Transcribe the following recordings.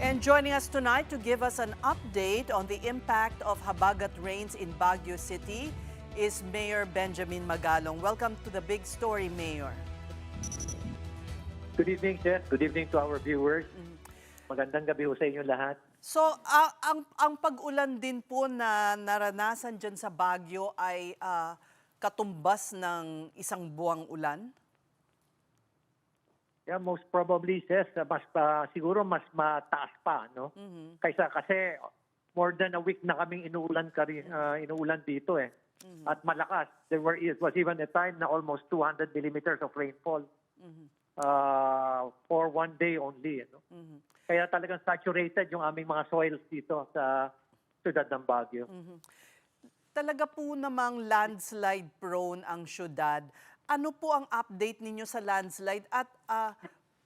And joining us tonight to give us an update on the impact of Habagat rains in Baguio City is Mayor Benjamin Magalong. Welcome to the big story, Mayor. Good evening, Jeff. Good evening to our viewers. Magandang gabi ho sa inyo lahat. So, ang pag-ulan din po na naranasan dyan sa Baguio ay katumbas ng isang buwang ulan? Yeah, most probably, Jeff, siguro mas mataas pa, no? Kasi more than a week na kaming inuulan dito eh. At malakas. It was even a time na almost 200 millimeters of rainfall for one day only. No? Kaya talagang saturated yung aming mga soils dito sa siyudad ng Baguio. Talaga po namang landslide prone ang syudad. Ano po ang update ninyo sa landslide? At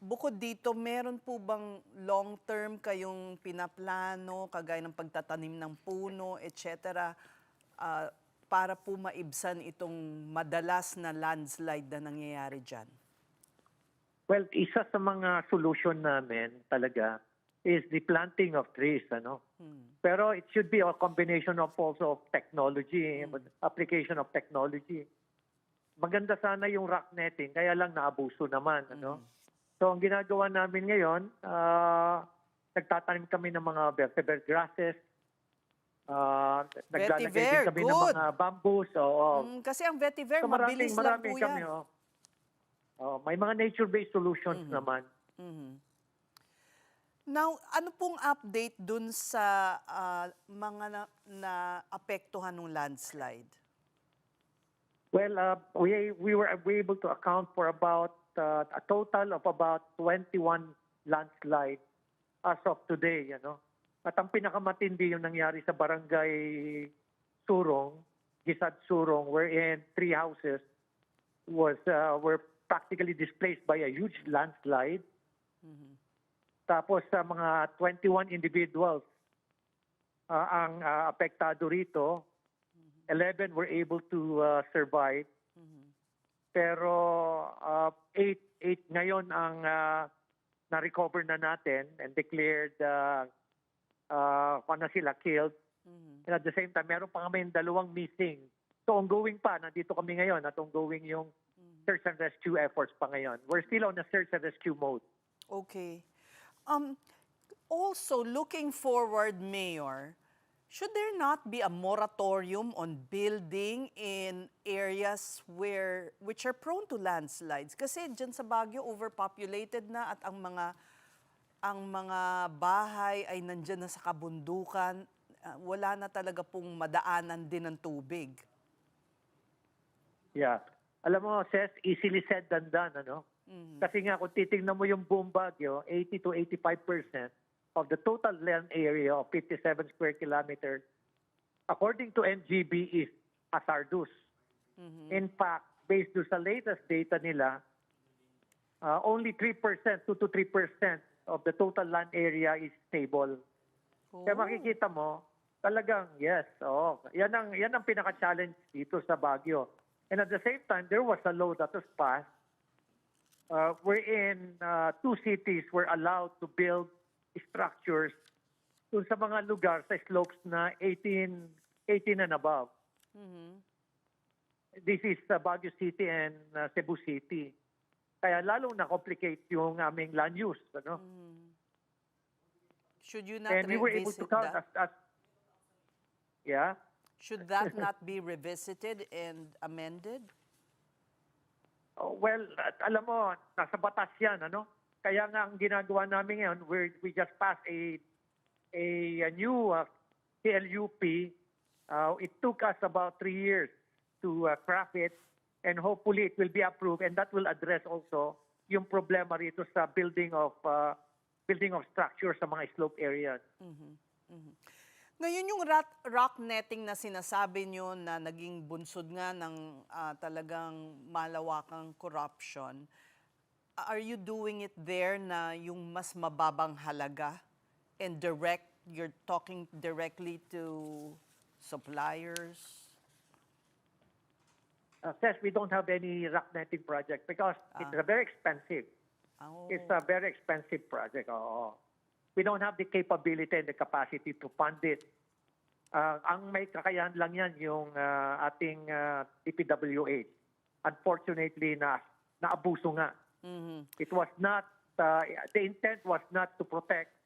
bukod dito, meron po bang long-term kayong pinaplano, kagaya ng pagtatanim ng puno, etc., para po maibsan itong madalas na landslide na nangyayari dyan? Well, isa sa mga solution namin talaga is the planting of trees. Pero it should be a combination of also of technology, application of technology. Maganda sana yung rock netting, kaya lang naabuso naman. So ang ginagawa namin ngayon, nagtatanim kami ng mga vetiver grasses, naglalagay din kami ng mga bamboos. Kasi ang vetiver, so mabilis lang po yan. Kami, may mga nature-based solutions naman. Now, ano pong update dun sa mga na-apektuhan ng landslide? Well, we were able to account for about a total of about 21 landslides as of today. At ang pinakamatindi yung nangyari sa barangay Surong, Gisad Surong, wherein 3 houses were practically displaced by a huge landslide. Tapos sa mga 21 individuals ang apektado rito, 11 were able to survive. Pero 8 ngayon ang na-recover na natin and declared na sila killed. And at the same time, meron pa kami 2 missing. So ongoing pa, nandito kami ngayon at ongoing yung search and rescue efforts pa ngayon. We're still on a search and rescue mode. Okay. Also, looking forward, Mayor, should there not be a moratorium on building in areas which are prone to landslides? Kasi dyan sa Baguio, overpopulated na at ang mga bahay ay nandyan na sa kabundukan. Wala na talaga pong madaanan din ng tubig. Yeah. Alam mo, Ses, easily said than done, Kasi nga, kung titingnan mo yung buong Baguio, 80 to 85% of the total land area of 57 square kilometers, according to NGB, is hazardous. In fact, based on sa latest data nila, only 3%, 2 to 3% of the total land area is stable. Kaya makikita mo, talagang, yes, yan ang pinaka-challenge dito sa Baguio. And at the same time, there was a law that was passed wherein 2 cities were allowed to build structures dun sa mga lugar sa slopes na 18 and above. This is Baguio City and Cebu City. Kaya lalong na-complicate yung aming land use. Should you not and we were able to count that? Yeah? Should that not be revisited and amended? Well, alam mo, nasa batas yan, Kaya nga ang ginagawa namin ngayon, we just passed a new CLUP. It took us about 3 years to craft it, and hopefully it will be approved, and that will address also yung problema rito sa building of structures sa mga slope areas. Ngayon yung rock netting na sinasabi nyo na naging bunsod nga ng talagang malawakang corruption, are you doing it there na yung mas mababang halaga and you're talking directly to suppliers? Says we don't have any rock netting project because it's very expensive. Oh. It's a very expensive project. we don't have the capability and the capacity to fund it. Ang may kakayahan lang yan yung ating DPWH. Unfortunately, naabuso nga. It was not, the intent was not to protect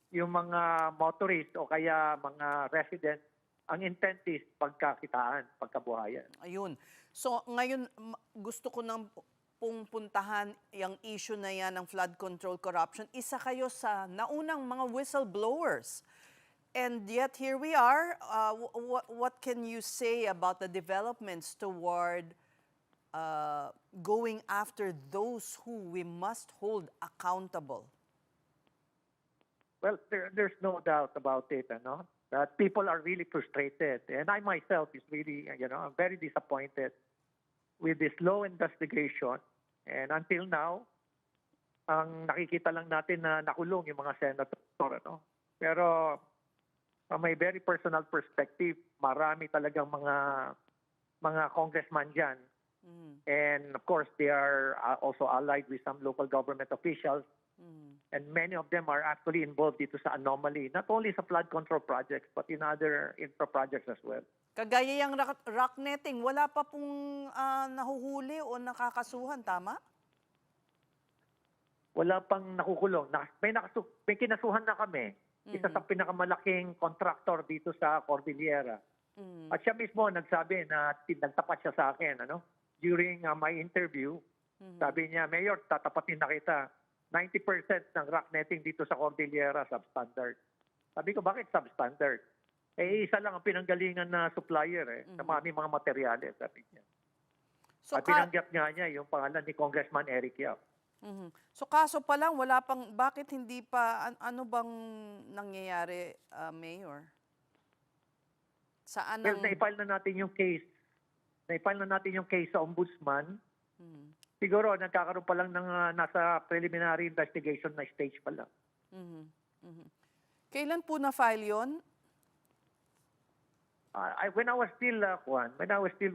yung mga motorists o kaya mga residents. Ang intent is pagkakitaan, pagkabuhayan. Ayun. So ngayon gusto ko nang pong puntahan yung issue na yan ng flood control corruption. Isa kayo sa naunang mga whistleblowers. And yet here we are. What can you say about the developments toward going after those who we must hold accountable? Well, there's no doubt about it, that people are really frustrated. And I myself is really, I'm very disappointed with this slow investigation. And until now, ang nakikita lang natin na nakulong yung mga senator. Pero from a very personal perspective, marami talagang mga congressman dyan. And of course, they are also allied with some local government officials. And many of them are actually involved dito sa anomaly, not only sa flood control projects, but in other infra projects as well. Kagaya yung rock netting, wala pa pong nahuhuli o nakakasuhan, tama? Wala pang nakukulong. May kinasuhan na kami. Isa sa pinakamalaking contractor dito sa Cordillera. At siya mismo nagsabi na nagtapat siya sa akin. During my interview, sabi niya, Mayor, tatapatin na kita. 90% ng rock netting dito sa Cordillera substandard. Sabi ko, bakit substandard? Isa lang ang pinanggalingan na supplier sa mga materyales, sabi niya. So, At binanggap nga niya yung pangalan ni Congressman Eric Yap. So kaso pa lang, wala pang, bakit hindi pa, ano bang nangyayari, Mayor? Saan Well, na-file na natin yung case. Na-file na natin yung case sa Ombudsman. Siguro, nagkakaroon pa lang ng nasa preliminary investigation na stage pa lang. Kailan po na-file yun? When I was still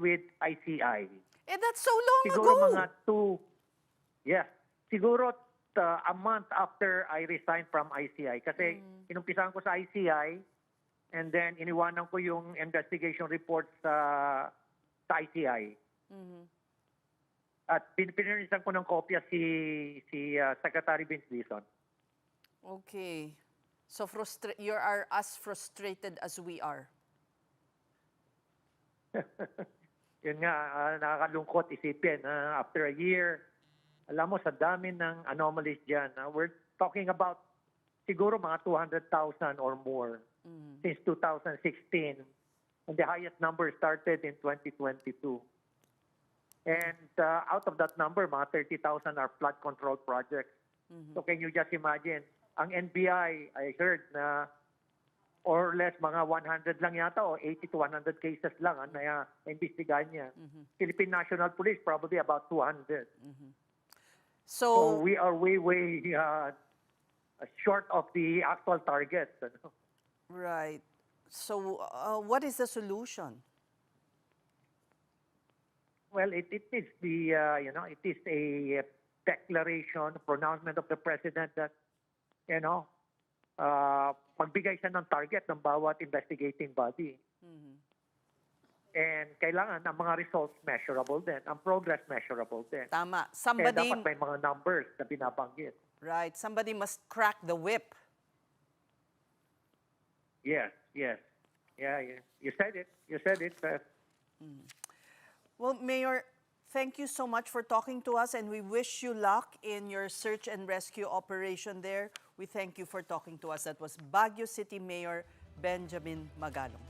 with ICI. That's so long Siguro ago. mga siguro a month after I resigned from ICI. Kasi inumpisahan ko sa ICI and then iniwanan ko yung investigation report sa ICI. At pinirinisan ko ng kopya si Secretary Vince Dizon. Okay. So you are as frustrated as we are. Yun nga, nakakalungkot isipin. After a year, alam mo, sa dami ng anomalies dyan, we're talking about siguro mga 200,000 or more since 2016. And the highest number started in 2022. And out of that number, mga 30,000 are flood control projects. So can you just imagine, ang NBI, I heard na or less mga 100 lang yata o 80 to 100 cases lang na imbestigahan niya. Philippine National Police, probably about 200. So we are way short of the actual target. Right. So what is the solution? Well, it is it is a declaration, a pronouncement of the president that, magbigay siya ng target ng bawat investigating body. And kailangan ang mga results measurable din, ang progress measurable din. Tama. Kaya dapat may mga numbers na binabanggit. Right. Somebody must crack the whip. Yes. Yeah. You said it. Well, Mayor, thank you so much for talking to us, and we wish you luck in your search and rescue operation there. We thank you for talking to us. That was Baguio City Mayor Benjamin Magalong.